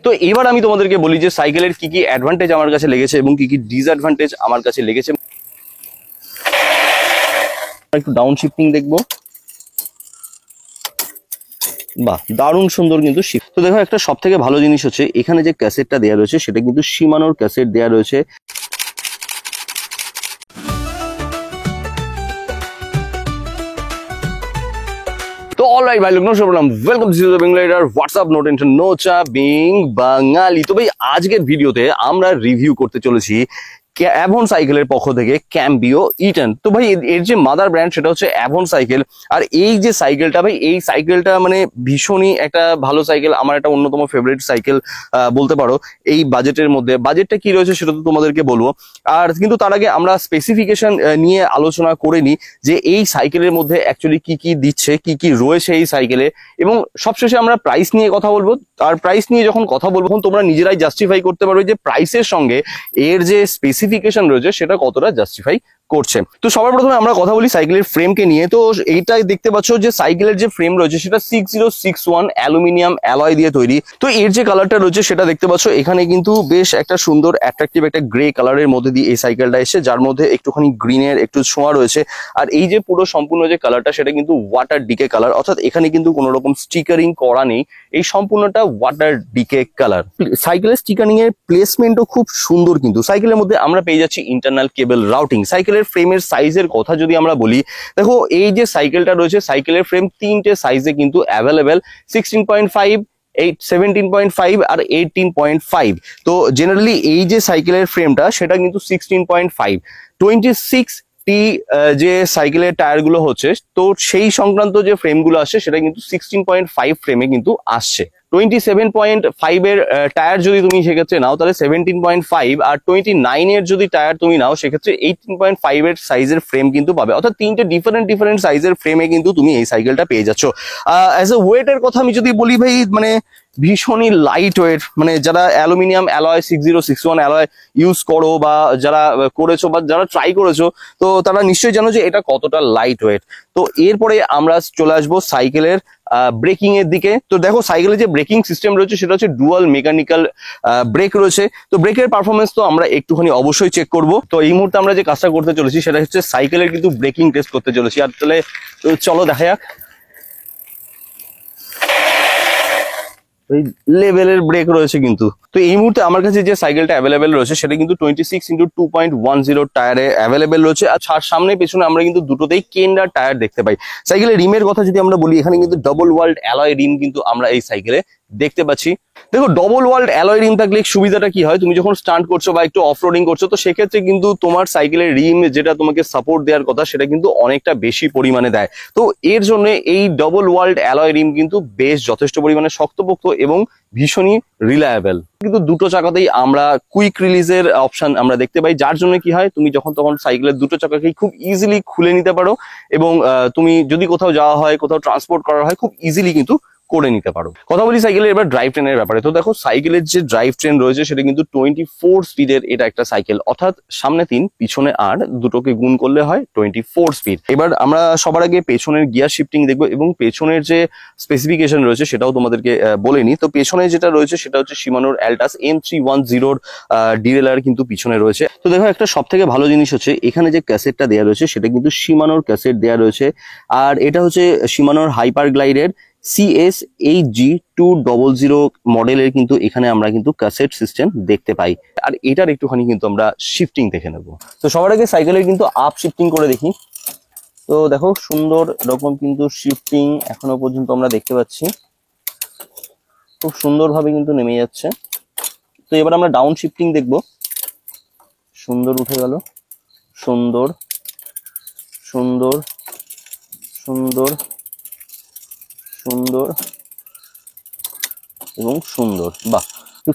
তো এবার আমি তোমাদেরকে বলি যে সাইকেলের কি কি অ্যাডভান্টেজ আমার কাছে লেগেছে এবং কি কি ডিসঅ্যাডভান্টেজ আমার কাছে লেগেছে। একটু ডাউন শিফটিং দেখবো, বাহ দারুণ সুন্দর কিন্তু শিফট। তো দেখো একটা সব থেকে ভালো জিনিস হচ্ছে এখানে যে ক্যাসেটটা দেওয়া রয়েছে সেটা কিন্তু শিমানোর ক্যাসেট দেওয়া রয়েছে। তো অলরাইট ভাই, লোক বললাম welcome to the Bengali rider WhatsApp, no tension no চাপ, বিং বাঙালি। তো ভাই আজকের ভিডিওতে আমরা রিভিউ করতে চলেছি অ্যাভন সাইকেলের পক্ষ থেকে ক্যাম্বিও E10। তো ভাই এর যে মাদার ব্র্যান্ড সেটা হচ্ছে অ্যাভন সাইকেল। আর এই যে সাইকেলটা ভাই, এই সাইকেলটা মানে ভীষণই একটা ভালো সাইকেল, আমার একটা অন্যতম ফেভারিট সাইকেল বলতে পারো। এই বাজেটের মধ্যে, বাজেটটা কি রয়েছে সেটা তো তোমাদেরকে বলবো। আর কিন্তু তার আগে আমরা স্পেসিফিকেশন নিয়ে আলোচনা করে নিই যে এই সাইকেলের মধ্যে অ্যাকচুয়ালি কি কি দিচ্ছে, কি কি রয়েছে এই সাইকেলে, এবং সবশেষে আমরা প্রাইস নিয়ে কথা বলবো। আর প্রাইস নিয়ে যখন কথা বলবো তখন তোমরা নিজেরাই জাস্টিফাই করতে পারবে যে প্রাইসের সঙ্গে এর যে স্পেসিফিকেশন রয়েছে সেটা কতটা জাস্টিফাই করছে। তো সবার প্রথমে আমরা কথা বলি সাইকেলের ফ্রেমকে নিয়ে। তো এইটাই দেখতে পাচ্ছ যে সাইকেলের যে ফ্রেম রয়েছে সেটা 6061 অ্যালুমিনিয়াম অ্যালয় দিয়ে তৈরি। তো এর যে কালারটা রয়েছে সেটা দেখতে পাচ্ছ এখানে কিন্তু বেশ একটা সুন্দর অ্যাট্রাকটিভ একটা গ্রে কালারের মধ্যে দিয়ে এই সাইকেলটা এসে, যার মধ্যে একটুখানি গ্রিনের একটু ছোঁয়া রয়েছে। আর এই যে পুরো সম্পূর্ণ যে কালারটা সেটা কিন্তু ওয়াটার ডিকে কালার, অর্থাৎ এখানে কিন্তু কোনো রকম স্টিকারিং করা নেই, এই সম্পূর্ণটা ওয়াটার ডিকে কালার। সাইকেলের স্টিকারিং এর প্লেসমেন্টও খুব সুন্দর। কিন্তু সাইকেলের মধ্যে আমরা পেয়ে যাচ্ছি ইন্টারনাল কেবল রাউটিং। সাইকেলের ফ্রেমের সাইজের কথা যদি আমরা বলি, দেখো এই যে সাইকেলটা রয়েছে সাইকেলের ফ্রেম তিনটে সাইজে কিন্তু অ্যাভেলেবেল, 16.5, 17.5 আর 18.5। তো জেনারেলি এই যে সাইকেলের ফ্রেমটা সেটা কিন্তু 16.5। 26 যে সাইকেলের টায়ার গুলো হচ্ছে, তো সেই সংক্রান্ত যে ফ্রেম গুলো আসছে সেটা কিন্তু 16.5 ফ্রেমে কিন্তু আসছে। 27.5 এর টায়ার যদি তুমি সেক্ষেত্রে নাও তাহলে 17.5, আর 29 এর যদি টায়ার তুমি নাও সেক্ষেত্রে 18.5 এর সাইজের ফ্রেম কিন্তু পাবে। অর্থাৎ তিনটে ডিফারেন্ট সাইজের ফ্রেমে কিন্তু তুমি এই সাইকেলটা পেয়ে যাচ্ছ। অ্যাজ এ ওয়েটের কথা আমি যদি বলি ভাই, মানে ভীষণই লাইট ওয়েট। মানে যারা অ্যালুমিনিয়াম অ্যালয় 6061 অ্যালয় ইউজ করো বা যারা করেছো বা যারা ট্রাই করেছো, তো তারা নিশ্চয়ই জানো যে এটা কতটা লাইট ওয়েট। তো এরপরে আমরা চলে আসবো সাইকেলের ব্রেকিং এর দিকে। তো দেখো সাইকেলের যে ব্রেকিং সিস্টেম রয়েছে সেটা হচ্ছে ডুয়াল মেকানিক্যাল ব্রেক রয়েছে। তো ব্রেকের পারফরমেন্স তো আমরা একটুখানি অবশ্যই চেক করব। তো এই মুহূর্তে আমরা যে কাজটা করতে চলেছি সেটা হচ্ছে সাইকেলের কিন্তু ব্রেকিং টেস্ট করতে চলেছি। আর তাহলে চলো দেখা যাক। এই লেভেলের ব্রেক রয়েছে কিন্তু। তো এই মুহূর্তে আমার কাছে যে সাইকেলটা অ্যাভেলেবেল রয়েছে সেটা কিন্তু 26x2.10 টায়ারে অ্যাভেলেবেল রয়েছে। আর সামনে পেছনে আমরা কিন্তু দুটোতেই কেন্ডার টায়ার দেখতে পাই। সাইকেলের রিমের কথা যদি আমরা বলি, এখানে কিন্তু ডবল ওয়ার্ল্ড অ্যালয় রিম কিন্তু আমরা এই সাইকেলে দেখতে পাচ্ছি। দেখো ডবল ওয়ার্ল্ড অ্যালয় রিম থাকলে সুবিধাটা কি হয়, তুমি যখন স্টান্ট করছো বা একটু অফ রোডিং করছো, তো সেক্ষেত্রে কিন্তু তোমার সাইকেলের রিম যেটা তোমাকে সাপোর্ট দেওয়ার কথা সেটা কিন্তু অনেকটা বেশি পরিমাণে দেয়। তো এর জন্য এই ডবল ওয়ার্ল্ড অ্যালয় রিম কিন্তু বেশ যথেষ্ট পরিমাণে শক্তপোক্ত এবং ভীষণই রিলায়েবল। কিন্তু দুটো চাকাতেই আমরা কুইক রিলিজের অপশন আমরা দেখতে পাই, যার জন্য কি হয় তুমি যখন তখন সাইকেলের দুটো চাকাকেই খুব ইজিলি খুলে নিতে পারো এবং তুমি যদি কোথাও যাওয়া হয়, কোথাও ট্রান্সপোর্ট করা হয়, খুব ইজিলি কিন্তু করে নিতে পারো। কথা বলি সাইকেলের এবার ড্রাইভ ট্রেনের ব্যাপারে। তো দেখো সাইকেলের যে ড্রাইভ ট্রেন রয়েছে সেটা কিন্তু 24 স্পিডের এটা একটা সাইকেল, অর্থাৎ সামনে 3 পিছনে 8, দুটোকে গুণ করলে হয় 24 স্পিড। এবার আমরা সবার আগে পেছনের গিয়ার শিফটিং দেখবো এবং পেছনের যে স্পেসিফিকেশন রয়েছে সেটাও তোমাদেরকে বলে নি। তো পেছনে যেটা রয়েছে সেটা হচ্ছে শিমানোর অ্যালটাস M310 ডিরেলার কিন্তু পিছনে রয়েছে। তো দেখো একটা সব থেকে ভালো জিনিস হচ্ছে এখানে যে ক্যাসেটটা দেওয়া রয়েছে সেটা কিন্তু শিমানোর ক্যাসেট দেওয়া রয়েছে। আর এটা হচ্ছে শিমানোর হাইপার গ্লাইডের CS8G200 মডেলের কিন্তু এখানে আমরা কিন্তু ক্যাসেট সিস্টেম দেখতে পাই। আর এটার একটুখানি কিন্তু আমরা শিফটিং দেখে নেব। তো সবার আগে সাইকেলের কিন্তু আপ শিফটিং করে দেখি। তো দেখো সুন্দর এরকম কিন্তু শিফটিং এখনো পর্যন্ত আমরা দেখতে পাচ্ছি, খুব সুন্দরভাবে কিন্তু নেমে যাচ্ছে। তো এবার আমরা ডাউন শিফটিং দেখব। সুন্দর উঠে গেল, সুন্দর সুন্দর সুন্দর সুন্দর এবং সুন্দর, বাহ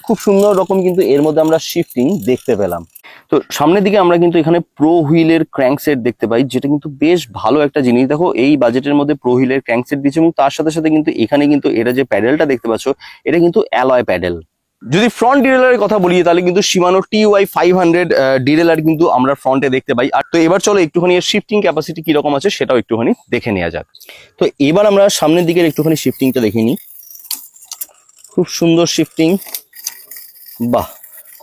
খুব সুন্দর রকম কিন্তু এর মধ্যে আমরা শিফটিং দেখতে পেলাম। তো সামনের দিকে আমরা কিন্তু এখানে প্রো হুইলের ক্র্যাঙ্ক সেট দেখতে পাই, যেটা কিন্তু বেশ ভালো একটা জিনিস। দেখো এই বাজেটের মধ্যে প্রো হুইলের ক্র্যাঙ্ক সেট দিচ্ছে এবং তার সাথে সাথে কিন্তু এখানে কিন্তু এটা যে প্যাডেলটা দেখতে পাচ্ছ এটা কিন্তু অ্যালয় প্যাডেল। যদি ফ্রন্ট ডিরেলারের কথা বলি তাহলে কিন্তু শিমানো TY500 ডিরেলার কিন্তু আমরা ফ্রন্টে দেখতে পাই। আর তো এবার চলো একটুখানি এর শিফটিং ক্যাপাসিটি কিরকম আছে সেটাও একটুখানি দেখে নেওয়া যাক। তো এবার আমরা সামনের দিকের একটুখানি শিফটিংটা দেখে নিই। খুব সুন্দর শিফটিং, বাহ,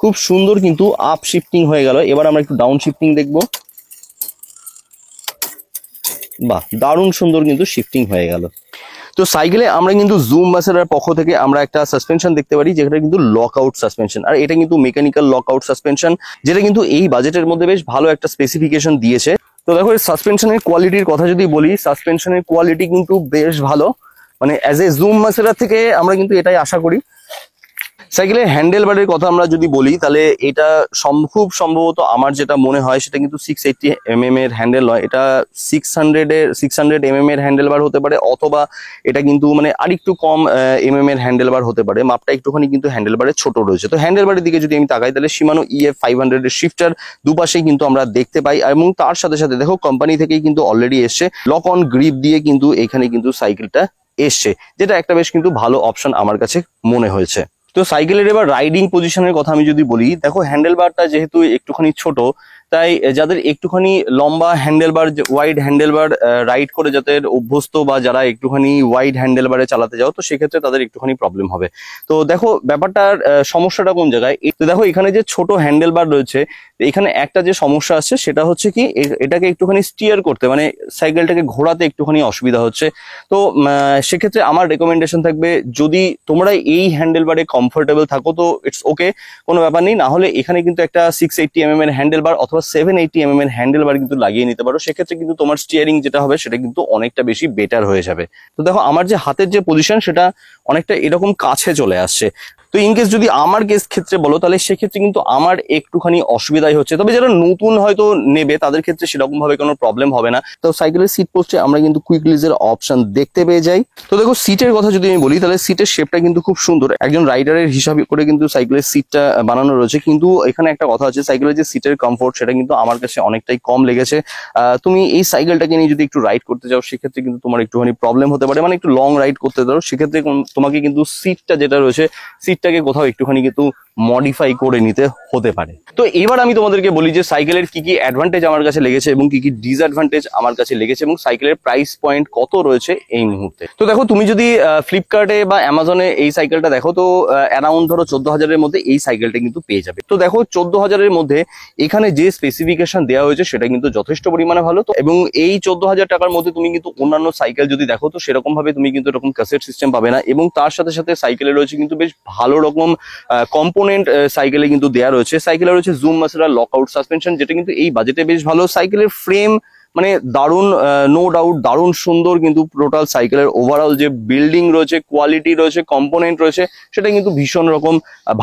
খুব সুন্দর কিন্তু আপ শিফটিং হয়ে গেল। এবার আমরা একটু ডাউন শিফটিং দেখবো। বাহ, দারুণ সুন্দর কিন্তু শিফটিং হয়ে গেল। তো সাইকেলে আমরা কিন্তু জুম মাসেরার পক্ষ থেকে আমরা একটা সাসপেনশন দেখতে পারি, যেটা কিন্তু লক আউট সাসপেনশন, আর এটা কিন্তু মেকানিক্যাল লক আউট সাসপেনশন, যেটা কিন্তু এই বাজেটের মধ্যে বেশ ভালো একটা স্পেসিফিকেশন দিয়েছে। তো দেখো সাসপেনশনের কোয়ালিটির কথা যদি বলি, সাসপেনশনের কোয়ালিটি কিন্তু বেশ ভালো, মানে অ্যাজ এ জুম মাসেরার থেকে আমরা কিন্তু এটাই আশা করি। সাইকেলের হ্যান্ডেল বারের কথা আমরা যদি বলি, তাহলে এটা খুব সম্ভবত আমার যেটা মনে হয় সেটা কিন্তু 680 mm এর হ্যান্ডেল নয়, এটা 600 mm এর হ্যান্ডেল বার হতে পারে, অথবা এটা কিন্তু মানে আরেকটু কম এর হ্যান্ডেল বার হতে পারে। মাপটা একটুখানি কিন্তু হ্যান্ডেল বারে ছোট রয়েছে। তো হ্যান্ডেল বারের দিকে যদি আমি তাকাই, তাহলে Shimano EF 500 এর শিফটার দুপাশেই কিন্তু আমরা দেখতে পাই, এবং তার সাথে সাথে দেখো কোম্পানি থেকেই কিন্তু অলরেডি এসছে লক অন গ্রিপ দিয়ে কিন্তু এখানে কিন্তু সাইকেলটা এসছে, যেটা একটা বেশ কিন্তু ভালো অপশন আমার কাছে মনে হয়েছে। তো সাইকেলের এবার রাইডিং পজিশনের কথা আমি যদি বলি, দেখো হ্যান্ডেল বারটা যেহেতু একটুখানি ছোট, তাই যাদের একটুখানি লম্বা হ্যান্ডেল বার, ওয়াইড হ্যান্ডেল বার রাইড করে যাদের অভ্যস্ত, বা যারা একটুখানি ওয়াইড হ্যান্ডেল বারে চালাতে যাও, তো সেক্ষেত্রে তাদের একটুখানি প্রবলেম হবে। তো দেখো ব্যাপারটার সমস্যাটা কোন জায়গায়, তো দেখো এখানে যে ছোট হ্যান্ডেল বার রয়েছে, এখানে একটা যে সমস্যা আছে সেটা হচ্ছে কি, এটাকে একটুখানি স্টিয়ার করতে, মানে সাইকেলটাকে ঘোরাতে একটুখানি অসুবিধা হচ্ছে। তো সেক্ষেত্রে আমার রেকমেন্ডেশন থাকবে, যদি তোমরা এই হ্যান্ডেল বারে কমফোর্টেবল থাকো তো ইটস ওকে, কোনো ব্যাপার নেই। না হলে এখানে কিন্তু একটা 680 mm এর হ্যান্ডেল বার অথবা 780 mm এর হ্যান্ডেল বার কিন্তু লাগিয়ে নিতে পারো। সেক্ষেত্রে কিন্তু তোমার স্টিয়ারিং যেটা হবে সেটা কিন্তু অনেকটা বেশি বেটার হয়ে যাবে। তো দেখো আমার যে হাতের যে পজিশন সেটা অনেকটা এরকম কাছে চলে আসছে। তো ইনকেস যদি আমার ক্ষেত্রে বলো, তাহলে সেক্ষেত্রে কিন্তু আমার একটুখানি অসুবিধাই হচ্ছে। তবে যারা নতুন হয়তো নেবে তাদের ক্ষেত্রে সেরকম ভাবে কোনো প্রবলেম হবে না। তো সাইকেলের সিট পোস্টে আমরা কিন্তু কুইক রিলিজের অপশন দেখতে পেয়ে যাই। তো দেখো সিটের কথা যদি আমি বলি, তাহলে সিটের শেপটা কিন্তু খুব সুন্দর, একজন রাইডারের হিসাবে করে কিন্তু সাইকেলের সিটটা বানানো রয়েছে। কিন্তু এখানে একটা কথা আছে, সাইকেলের যে সিটের কমফোর্ট সেটা কিন্তু আমার কাছে অনেকটাই কম লেগেছে। তুমি এই সাইকেলটাকে নিয়ে যদি একটু রাইড করতে যাও, সেক্ষেত্রে কিন্তু তোমার একটুখানি প্রবলেম হতে পারে, মানে একটু লং রাইড করতে যাও, সেক্ষেত্রে তোমাকে কিন্তু সিটটা যেটা রয়েছে, সিটটাকে কোথাও একটুখানি কিন্তু মডিফাই করে নিতে হতে পারে। তো এবার আমি তোমাদেরকে বলি যে সাইকেলের কি কি অ্যাডভান্টেজ আমার কাছে লেগেছে এবং কি কি ডিসঅ্যাডভান্টেজ আমার কাছে লেগেছে, এবং সাইকেলের প্রাইস পয়েন্ট কত রয়েছে এই মুহূর্তে। তো দেখো তুমি যদি ফ্লিপকার্টে বা অ্যামাজনে এই সাইকেলটা দেখো, তো অ্যারাউন্ড ধরো 14,000-এর মধ্যে এই সাইকেলটা কিন্তু পেয়ে যাবে। তো দেখো 14,000-এর মধ্যে এখানে যে স্পেসিফিকেশন দেওয়া হয়েছে সেটা কিন্তু যথেষ্ট পরিমাণে ভালো। তো এবং এই 14,000 টাকার মধ্যে তুমি কিন্তু অন্যান্য সাইকেল যদি দেখো, তো সেরকম ভাবে তুমি কিন্তু এরকম ক্যাসেট সিস্টেম পাবে না, এবং তার সাথে সাথে সাইকেলে রয়েছে কিন্তু বেশ ভালো রকম কম্পোনেন্ট সাইকেলে কিন্তু দেওয়া রয়েছে। সাইকেলে রয়েছে জুম মাসেরা লক আউট সাসপেনশন, যেটা কিন্তু এই বাজেটে বেশ ভালো। সাইকেলের ফ্রেম মানে দারুণ, নো ডাউট দারুণ সুন্দর, কিন্তু টোটাল সাইকেলের ওভারঅল যে বিল্ডিং রয়েছে, কোয়ালিটি রয়েছে, কম্পোনেন্ট রয়েছে, সেটা কিন্তু ভীষণ রকম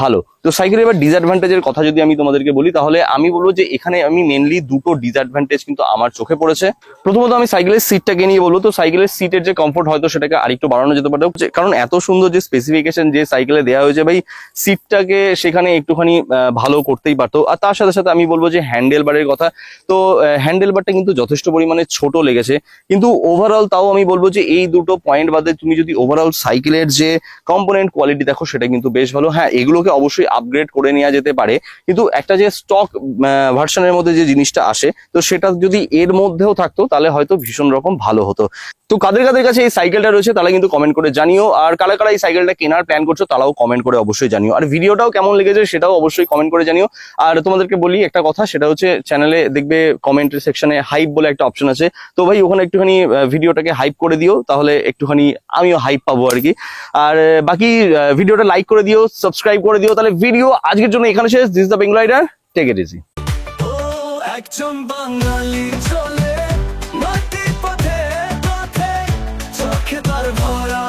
ভালো। তো সাইকেলের এবার ডিসঅ্যাডভান্টেজের কথা যদি আমি তোমাদেরকে বলি, তাহলে আমি বলবো যে এখানে আমি মেনলি দুটো ডিসঅ্যাডভান্টেজ কিন্তু আমার চোখে পড়েছে। প্রথমত আমি সাইকেলের সিটটাকে নিয়ে বলবো। তো সাইকেলের সিটের যে কমফোর্ট, হয়তো সেটাকে আরেকটু বাড়ানো যেতে পারে, কারণ এত সুন্দর যে স্পেসিফিকেশন যে সাইকেলে দেওয়া হয়েছে, ভাই সিটটাকে সেখানে একটুখানি ভালো করতেই পারতো। আর তার সাথে সাথে আমি বলবো যে হ্যান্ডেল বারের কথা, তো হ্যান্ডেল বারটা কিন্তু যথেষ্ট পরিমাণে ছোট লেগেছে, কিন্তু ওভারঅল তাও আমি বলবো যে এই দুটো পয়েন্ট বাদে তুমি যদি ওভারঅল সাইকেলের যে কম্পোনেন্ট কোয়ালিটি দেখো, সেটা কিন্তু বেশ ভালো। হ্যাঁ, এগুলোকে অবশ্যই আপগ্রেড করে নেওয়া যেতে পারে, কিন্তু একটা যে স্টক ভার্সনের মধ্যে যে জিনিসটা আসে, তো সেটা যদি এর মধ্যেও থাকতো তাহলে হয়তো ভীষণ রকম ভালো হতো। তো কাদের কাদের কাছে এই সাইকেলটা রয়েছে তারা কিন্তু কমেন্ট করে জানিও, আর কারা কারা এই সাইকেলটা কেনার প্ল্যান করছো তারাও কমেন্ট করে অবশ্যই জানিও, আর ভিডিওটাও কেমন লেগেছে সেটাও অবশ্যই কমেন্ট করে জানিও। আর তোমাদেরকে বলি একটা কথা, সেটা হচ্ছে চ্যানেলে দেখবে কমেন্ট সেকশনে হাইপ বলে একটা অপশন আছে, তো ভাই ওখানে একটুখানি ভিডিওটাকে হাইপ করে দিও, তাহলে একটুখানি আমিও হাইপ পাবো আর কি। আর বাকি ভিডিওটা লাইক করে দিও, সাবস্ক্রাইব করে দিও। তাহলে ভিডিও আজকের জন্য এখানে শেষ। This is the Bengal rider, take it easy. একজন বাঙালি চলে মাটি পথে পথে, চোখে তার ভরা